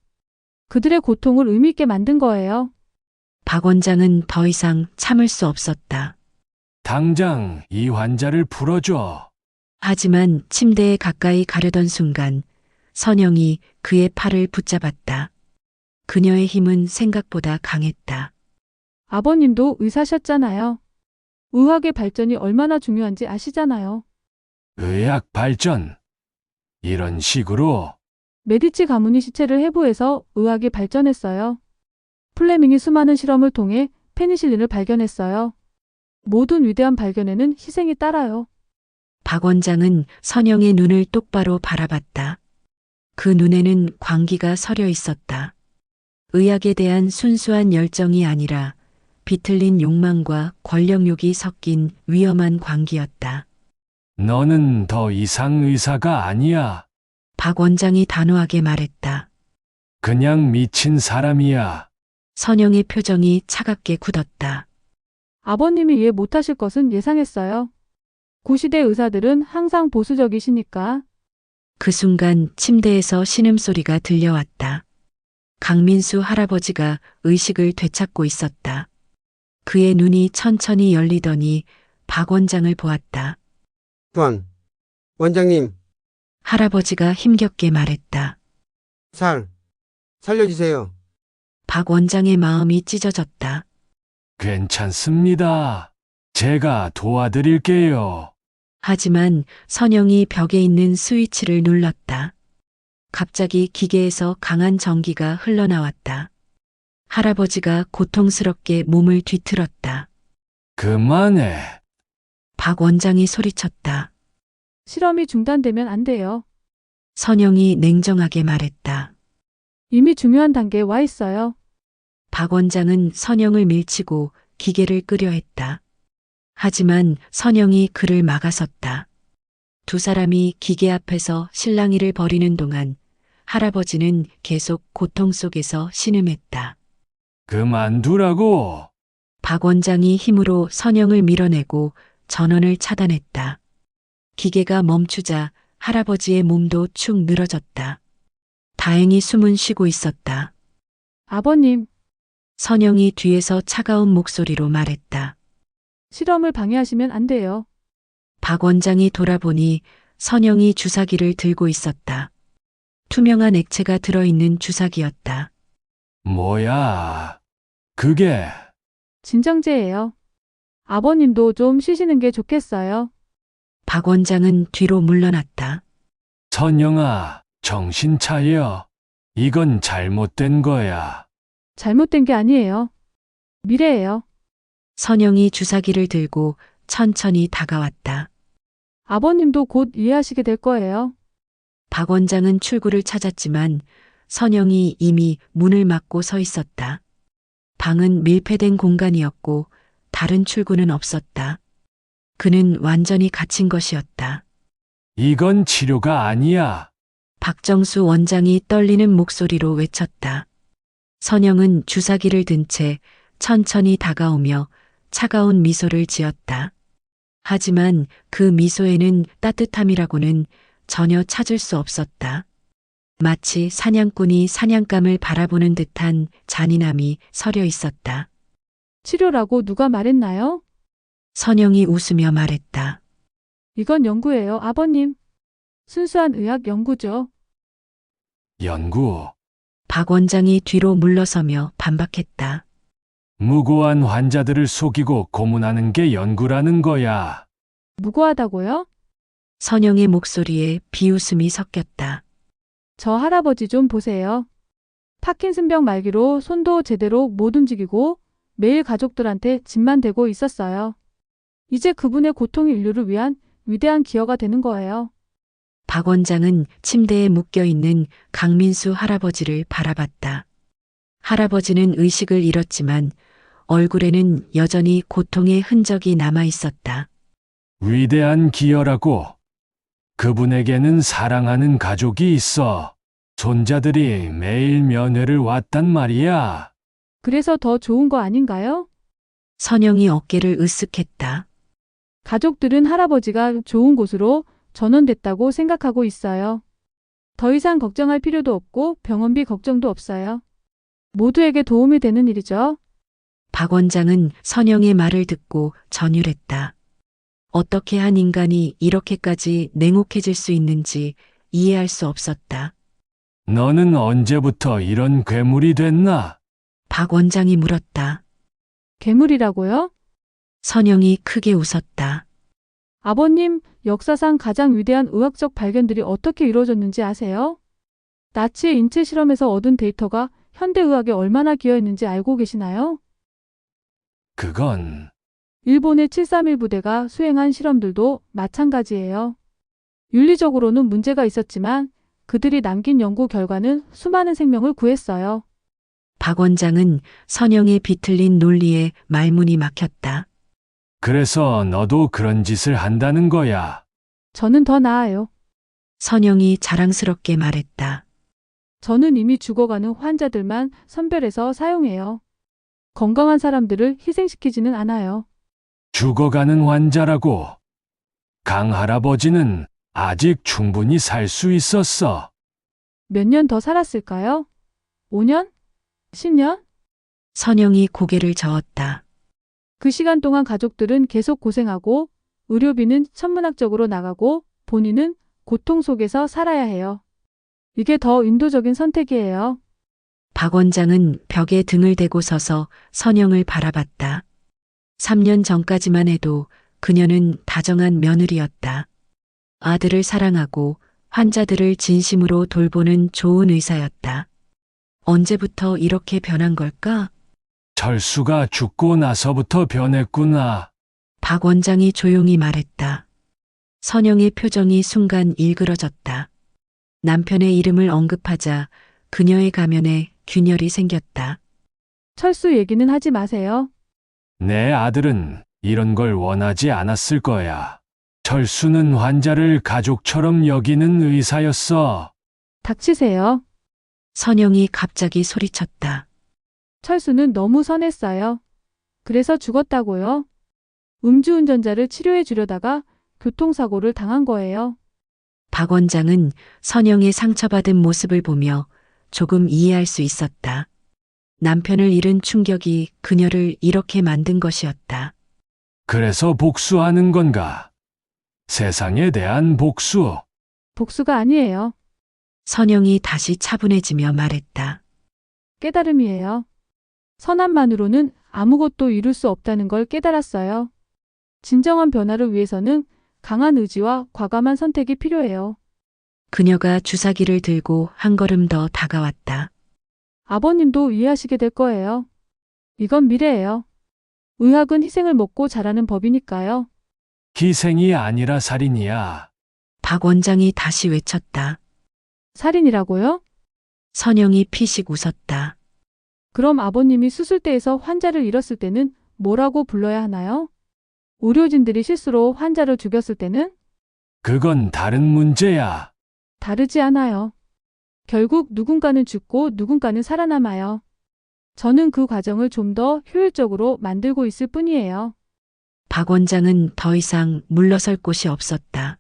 그들의 고통을 의미 있게 만든 거예요. 박 원장은 더 이상 참을 수 없었다. 당장 이 환자를 풀어줘. 하지만 침대에 가까이 가려던 순간 선영이 그의 팔을 붙잡았다. 그녀의 힘은 생각보다 강했다. 아버님도 의사셨잖아요. 의학의 발전이 얼마나 중요한지 아시잖아요. 의학 발전. 이런 식으로. 메디치 가문이 시체를 해부해서 의학이 발전했어요. 플레밍이 수많은 실험을 통해 페니실린을 발견했어요. 모든 위대한 발견에는 희생이 따라요. 박 원장은 선영의 눈을 똑바로 바라봤다. 그 눈에는 광기가 서려 있었다. 의학에 대한 순수한 열정이 아니라 비틀린 욕망과 권력욕이 섞인 위험한 광기였다. 너는 더 이상 의사가 아니야. 박 원장이 단호하게 말했다. 그냥 미친 사람이야. 선영의 표정이 차갑게 굳었다. 아버님이 이해 못하실 것은 예상했어요. 구시대 의사들은 항상 보수적이시니까. 그 순간 침대에서 신음소리가 들려왔다. 강민수 할아버지가 의식을 되찾고 있었다. 그의 눈이 천천히 열리더니 박 원장을 보았다. 원장님, 할아버지가 힘겹게 말했다. 살려주세요. 박 원장의 마음이 찢어졌다. 괜찮습니다. 제가 도와드릴게요. 하지만 선영이 벽에 있는 스위치를 눌렀다. 갑자기 기계에서 강한 전기가 흘러나왔다. 할아버지가 고통스럽게 몸을 뒤틀었다. 그만해. 박 원장이 소리쳤다. 실험이 중단되면 안 돼요. 선영이 냉정하게 말했다. 이미 중요한 단계에 와 있어요. 박 원장은 선영을 밀치고 기계를 끄려 했다. 하지만 선영이 그를 막아섰다. 두 사람이 기계 앞에서 실랑이를 벌이는 동안 할아버지는 계속 고통 속에서 신음했다. 그만두라고. 박 원장이 힘으로 선영을 밀어내고 전원을 차단했다. 기계가 멈추자 할아버지의 몸도 축 늘어졌다. 다행히 숨은 쉬고 있었다. 아버님, 선영이 뒤에서 차가운 목소리로 말했다. 실험을 방해하시면 안 돼요. 박 원장이 돌아보니 선영이 주사기를 들고 있었다. 투명한 액체가 들어있는 주사기였다. 뭐야? 그게. 진정제예요. 아버님도 좀 쉬시는 게 좋겠어요. 박 원장은 뒤로 물러났다. 선영아, 정신 차려. 이건 잘못된 거야. 잘못된 게 아니에요. 미래예요. 선영이 주사기를 들고 천천히 다가왔다. 아버님도 곧 이해하시게 될 거예요. 박 원장은 출구를 찾았지만 선영이 이미 문을 막고 서 있었다. 방은 밀폐된 공간이었고 다른 출구는 없었다. 그는 완전히 갇힌 것이었다. 이건 치료가 아니야. 박정수 원장이 떨리는 목소리로 외쳤다. 선영은 주사기를 든 채 천천히 다가오며 차가운 미소를 지었다. 하지만 그 미소에는 따뜻함이라고는 전혀 찾을 수 없었다. 마치 사냥꾼이 사냥감을 바라보는 듯한 잔인함이 서려 있었다. 치료라고 누가 말했나요? 선영이 웃으며 말했다. 이건 연구예요, 아버님. 순수한 의학 연구죠. 연구. 박 원장이 뒤로 물러서며 반박했다. 무고한 환자들을 속이고 고문하는 게 연구라는 거야. 무고하다고요? 선영의 목소리에 비웃음이 섞였다. 저 할아버지 좀 보세요. 파킨슨병 말기로 손도 제대로 못 움직이고 매일 가족들한테 짐만 대고 있었어요. 이제 그분의 고통이 인류를 위한 위대한 기여가 되는 거예요. 박 원장은 침대에 묶여 있는 강민수 할아버지를 바라봤다. 할아버지는 의식을 잃었지만 얼굴에는 여전히 고통의 흔적이 남아 있었다. 위대한 기여라고. 그분에게는 사랑하는 가족이 있어. 손자들이 매일 면회를 왔단 말이야. 그래서 더 좋은 거 아닌가요? 선영이 어깨를 으쓱했다. 가족들은 할아버지가 좋은 곳으로 전원됐다고 생각하고 있어요. 더 이상 걱정할 필요도 없고 병원비 걱정도 없어요. 모두에게 도움이 되는 일이죠. 박 원장은 선영의 말을 듣고 전율했다. 어떻게 한 인간이 이렇게까지 냉혹해질 수 있는지 이해할 수 없었다. 너는 언제부터 이런 괴물이 됐나? 박 원장이 물었다. 괴물이라고요? 선영이 크게 웃었다. 아버님, 역사상 가장 위대한 의학적 발견들이 어떻게 이루어졌는지 아세요? 나치의 인체 실험에서 얻은 데이터가 현대의학에 얼마나 기여했는지 알고 계시나요? 그건 일본의 731 부대가 수행한 실험들도 마찬가지예요. 윤리적으로는 문제가 있었지만 그들이 남긴 연구 결과는 수많은 생명을 구했어요. 박 원장은 선영의 비틀린 논리에 말문이 막혔다. 그래서 너도 그런 짓을 한다는 거야. 저는 더 나아요. 선영이 자랑스럽게 말했다. 저는 이미 죽어가는 환자들만 선별해서 사용해요. 건강한 사람들을 희생시키지는 않아요. 죽어가는 환자라고. 강 할아버지는 아직 충분히 살 수 있었어. 몇 년 더 살았을까요? 5년? 10년? 선영이 고개를 저었다. 그 시간 동안 가족들은 계속 고생하고 의료비는 천문학적으로 나가고 본인은 고통 속에서 살아야 해요. 이게 더 인도적인 선택이에요. 박 원장은 벽에 등을 대고 서서 선영을 바라봤다. 3년 전까지만 해도 그녀는 다정한 며느리였다. 아들을 사랑하고 환자들을 진심으로 돌보는 좋은 의사였다. 언제부터 이렇게 변한 걸까? 철수가 죽고 나서부터 변했구나. 박 원장이 조용히 말했다. 선영의 표정이 순간 일그러졌다. 남편의 이름을 언급하자 그녀의 가면에 균열이 생겼다. 철수 얘기는 하지 마세요. 내 아들은 이런 걸 원하지 않았을 거야. 철수는 환자를 가족처럼 여기는 의사였어. 닥치세요. 선영이 갑자기 소리쳤다. 철수는 너무 선했어요. 그래서 죽었다고요. 음주운전자를 치료해 주려다가 교통사고를 당한 거예요. 박 원장은 선영의 상처받은 모습을 보며 조금 이해할 수 있었다. 남편을 잃은 충격이 그녀를 이렇게 만든 것이었다. 그래서 복수하는 건가? 세상에 대한 복수. 복수가 아니에요. 선영이 다시 차분해지며 말했다. 깨달음이에요. 선함만으로는 아무것도 이룰 수 없다는 걸 깨달았어요. 진정한 변화를 위해서는 강한 의지와 과감한 선택이 필요해요. 그녀가 주사기를 들고 한 걸음 더 다가왔다. 아버님도 이해하시게 될 거예요. 이건 미래예요. 의학은 희생을 먹고 자라는 법이니까요. 희생이 아니라 살인이야. 박 원장이 다시 외쳤다. 살인이라고요? 선영이 피식 웃었다. 그럼 아버님이 수술대에서 환자를 잃었을 때는 뭐라고 불러야 하나요? 의료진들이 실수로 환자를 죽였을 때는? 그건 다른 문제야. 다르지 않아요. 결국 누군가는 죽고 누군가는 살아남아요. 저는 그 과정을 좀 더 효율적으로 만들고 있을 뿐이에요. 박 원장은 더 이상 물러설 곳이 없었다.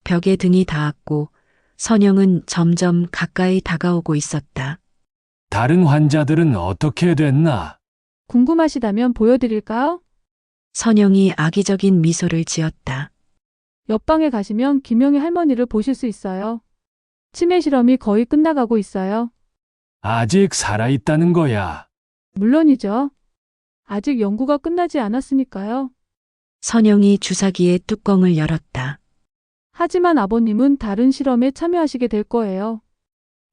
벽에 등이 닿았고 선영은 점점 가까이 다가오고 있었다. 다른 환자들은 어떻게 됐나? 궁금하시다면 보여드릴까요? 선영이 악의적인 미소를 지었다. 옆방에 가시면 김영희 할머니를 보실 수 있어요. 치매 실험이 거의 끝나가고 있어요. 아직 살아있다는 거야. 물론이죠. 아직 연구가 끝나지 않았으니까요. 선영이 주사기의 뚜껑을 열었다. 하지만 아버님은 다른 실험에 참여하시게 될 거예요.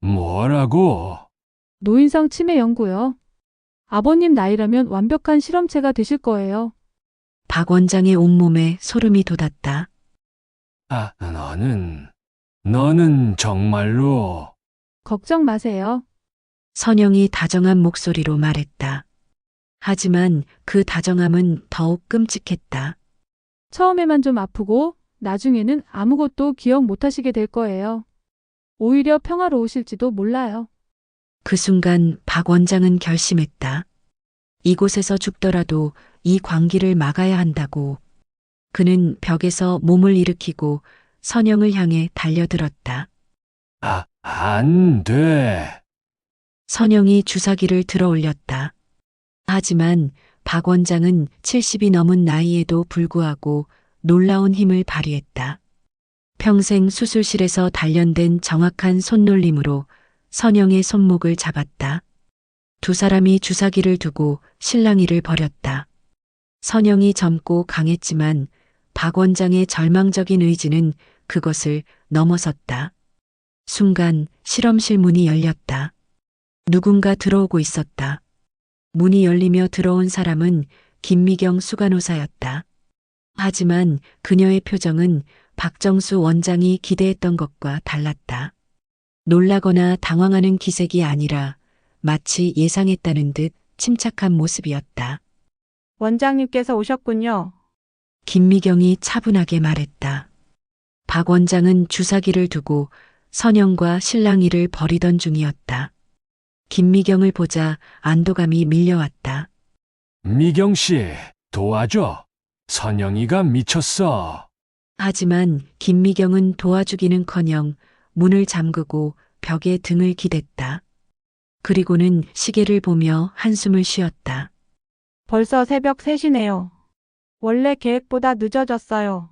뭐라고? 노인성 치매 연구요. 아버님 나이라면 완벽한 실험체가 되실 거예요. 박 원장의 온몸에 소름이 돋았다. 아, 너는 정말로. 걱정 마세요. 선영이 다정한 목소리로 말했다. 하지만 그 다정함은 더욱 끔찍했다. 처음에만 좀 아프고 나중에는 아무것도 기억 못 하시게 될 거예요. 오히려 평화로우실지도 몰라요. 그 순간 박 원장은 결심했다. 이곳에서 죽더라도 이 광기를 막아야 한다고. 그는 벽에서 몸을 일으키고 선영을 향해 달려들었다. 아, 안 돼. 선영이 주사기를 들어 올렸다. 하지만 박 원장은 70이 넘은 나이에도 불구하고 놀라운 힘을 발휘했다. 평생 수술실에서 단련된 정확한 손놀림으로 선영의 손목을 잡았다. 두 사람이 주사기를 두고 실랑이를 벌였다. 선영이 젊고 강했지만 박 원장의 절망적인 의지는 그것을 넘어섰다. 순간 실험실 문이 열렸다. 누군가 들어오고 있었다. 문이 열리며 들어온 사람은 김미경 수간호사였다. 하지만 그녀의 표정은 박정수 원장이 기대했던 것과 달랐다. 놀라거나 당황하는 기색이 아니라 마치 예상했다는 듯 침착한 모습이었다. 원장님께서 오셨군요. 김미경이 차분하게 말했다. 박 원장은 주사기를 두고 선영과 실랑이를 벌이던 중이었다. 김미경을 보자 안도감이 밀려왔다. 미경 씨, 도와줘. 선영이가 미쳤어. 하지만 김미경은 도와주기는커녕 문을 잠그고 벽에 등을 기댔다. 그리고는 시계를 보며 한숨을 쉬었다. 벌써 새벽 3시네요. 원래 계획보다 늦어졌어요.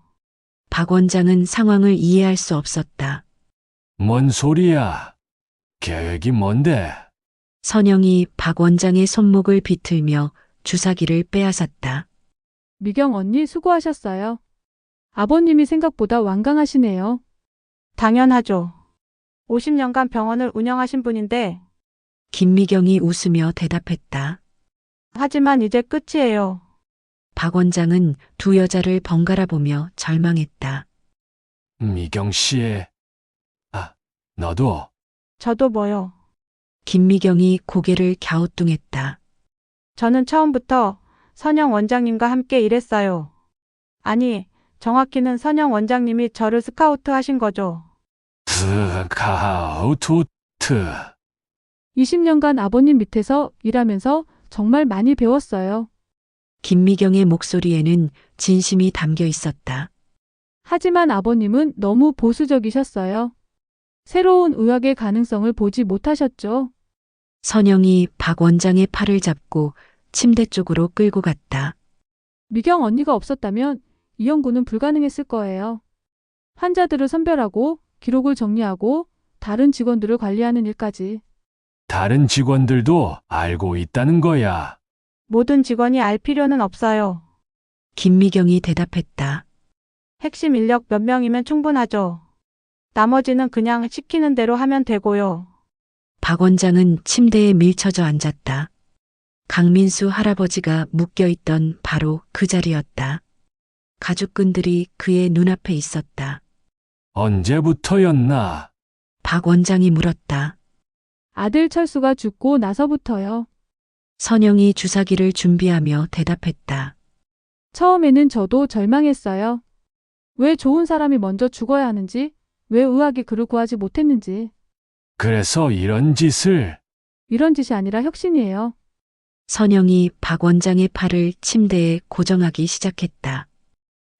박 원장은 상황을 이해할 수 없었다. 뭔 소리야? 계획이 뭔데? 선영이 박 원장의 손목을 비틀며 주사기를 빼앗았다. 미경 언니 수고하셨어요. 아버님이 생각보다 완강하시네요. 당연하죠. 50년간 병원을 운영하신 분인데, 김미경이 웃으며 대답했다. 하지만 이제 끝이에요. 박 원장은 두 여자를 번갈아 보며 절망했다. 미경 씨. 아, 너도. 저도 뭐요. 김미경이 고개를 갸우뚱했다. 저는 처음부터 선영 원장님과 함께 일했어요. 아니, 정확히는 선영 원장님이 저를 스카우트 하신 거죠. 스카우트. 20년간 아버님 밑에서 일하면서 정말 많이 배웠어요. 김미경의 목소리에는 진심이 담겨 있었다. 하지만 아버님은 너무 보수적이셨어요. 새로운 의학의 가능성을 보지 못하셨죠. 선영이 박 원장의 팔을 잡고 침대 쪽으로 끌고 갔다. 미경 언니가 없었다면 이 연구는 불가능했을 거예요. 환자들을 선별하고 기록을 정리하고 다른 직원들을 관리하는 일까지. 다른 직원들도 알고 있다는 거야. 모든 직원이 알 필요는 없어요. 김미경이 대답했다. 핵심 인력 몇 명이면 충분하죠. 나머지는 그냥 시키는 대로 하면 되고요. 박 원장은 침대에 밀쳐져 앉았다. 강민수 할아버지가 묶여있던 바로 그 자리였다. 가죽끈들이 그의 눈앞에 있었다. 언제부터였나? 박 원장이 물었다. 아들 철수가 죽고 나서부터요. 선영이 주사기를 준비하며 대답했다. 처음에는 저도 절망했어요. 왜 좋은 사람이 먼저 죽어야 하는지, 왜 의학이 그를 구하지 못했는지. 그래서 이런 짓을. 이런 짓이 아니라 혁신이에요. 선영이 박 원장의 팔을 침대에 고정하기 시작했다.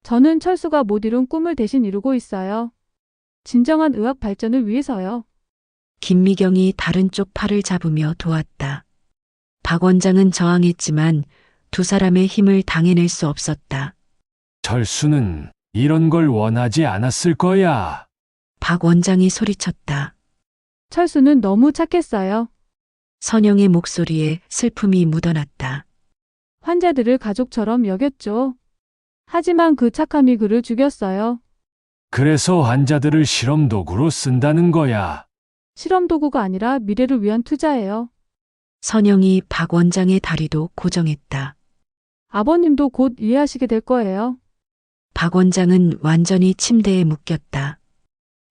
저는 철수가 못 이룬 꿈을 대신 이루고 있어요. 진정한 의학 발전을 위해서요. 김미경이 다른 쪽 팔을 잡으며 도왔다. 박 원장은 저항했지만 두 사람의 힘을 당해낼 수 없었다. 철수는 이런 걸 원하지 않았을 거야. 박 원장이 소리쳤다. 철수는 너무 착했어요. 선영의 목소리에 슬픔이 묻어났다. 환자들을 가족처럼 여겼죠. 하지만 그 착함이 그를 죽였어요. 그래서 환자들을 실험 도구로 쓴다는 거야. 실험 도구가 아니라 미래를 위한 투자예요. 선영이 박 원장의 다리도 고정했다. 아버님도 곧 이해하시게 될 거예요. 박 원장은 완전히 침대에 묶였다.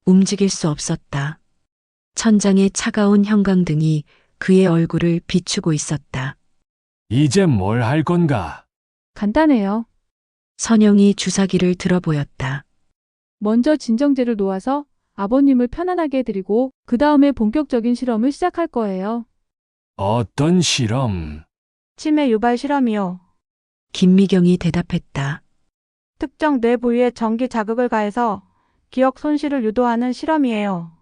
움직일 수 없었다. 천장에 차가운 형광등이 그의 얼굴을 비추고 있었다. 이제 뭘 할 건가? 간단해요. 선영이 주사기를 들어 보였다. 먼저 진정제를 놓아서 아버님을 편안하게 해드리고 그 다음에 본격적인 실험을 시작할 거예요. 어떤 실험? 치매 유발 실험이요. 김미경이 대답했다. 특정 뇌 부위에 전기 자극을 가해서 기억 손실을 유도하는 실험이에요.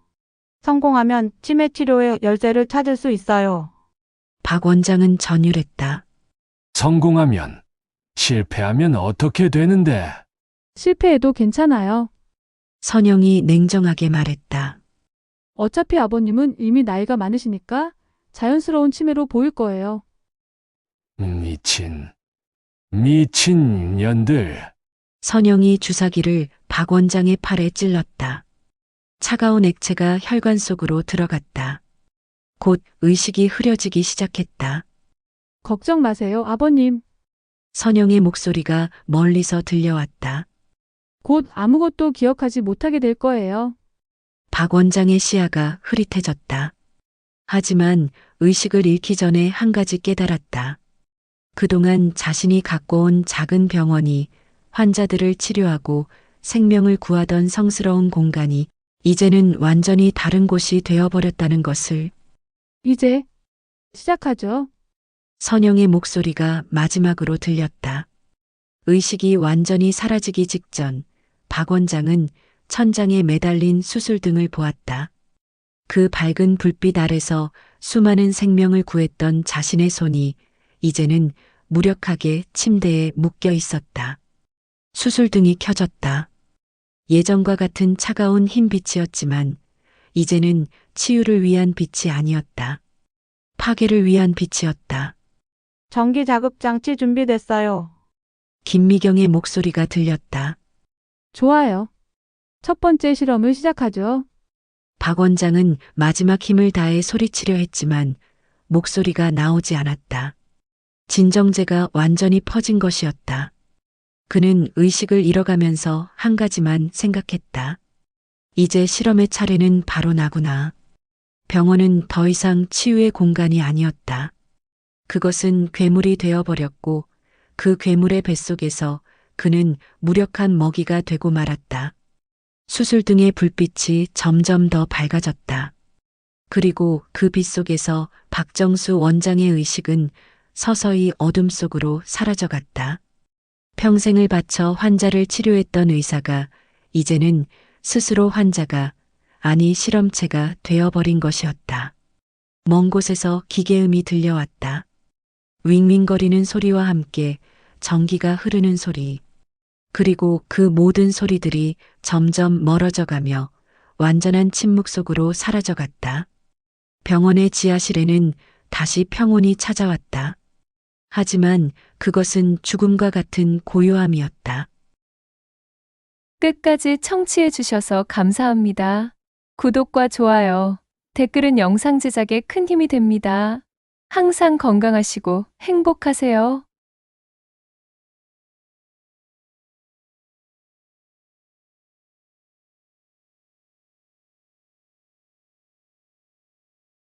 성공하면 치매 치료의 열쇠를 찾을 수 있어요. 박 원장은 전율했다. 성공하면, 실패하면 어떻게 되는데? 실패해도 괜찮아요. 선영이 냉정하게 말했다. 어차피 아버님은 이미 나이가 많으시니까 자연스러운 치매로 보일 거예요. 미친 년들. 선영이 주사기를 박 원장의 팔에 찔렀다. 차가운 액체가 혈관 속으로 들어갔다. 곧 의식이 흐려지기 시작했다. 걱정 마세요, 아버님. 선영의 목소리가 멀리서 들려왔다. 곧 아무것도 기억하지 못하게 될 거예요. 박 원장의 시야가 흐릿해졌다. 하지만 의식을 잃기 전에 한 가지 깨달았다. 그동안 자신이 갖고 온 작은 병원이 환자들을 치료하고 생명을 구하던 성스러운 공간이 이제는 완전히 다른 곳이 되어버렸다는 것을. 이제 시작하죠. 선영의 목소리가 마지막으로 들렸다. 의식이 완전히 사라지기 직전 박 원장은 천장에 매달린 수술등을 보았다. 그 밝은 불빛 아래서 수많은 생명을 구했던 자신의 손이 이제는 무력하게 침대에 묶여 있었다. 수술등이 켜졌다. 예전과 같은 차가운 흰빛이었지만 이제는 치유를 위한 빛이 아니었다. 파괴를 위한 빛이었다. 전기 자극 장치 준비됐어요. 김미경의 목소리가 들렸다. 좋아요. 첫 번째 실험을 시작하죠. 박 원장은 마지막 힘을 다해 소리치려 했지만 목소리가 나오지 않았다. 진정제가 완전히 퍼진 것이었다. 그는 의식을 잃어가면서 한 가지만 생각했다. 이제 실험의 차례는 바로 나구나. 병원은 더 이상 치유의 공간이 아니었다. 그것은 괴물이 되어버렸고 그 괴물의 뱃속에서 그는 무력한 먹이가 되고 말았다. 수술등의 불빛이 점점 더 밝아졌다. 그리고 그 빛 속에서 박정수 원장의 의식은 서서히 어둠 속으로 사라져갔다. 평생을 바쳐 환자를 치료했던 의사가 이제는 스스로 환자가, 아니 실험체가 되어버린 것이었다. 먼 곳에서 기계음이 들려왔다. 윙윙거리는 소리와 함께 전기가 흐르는 소리. 그리고 그 모든 소리들이 점점 멀어져가며 완전한 침묵 속으로 사라져갔다. 병원의 지하실에는 다시 평온이 찾아왔다. 하지만 그것은 죽음과 같은 고요함이었다. 끝까지 청취해 주셔서 감사합니다. 구독과 좋아요, 댓글은 영상 제작에 큰 힘이 됩니다. 항상 건강하시고 행복하세요.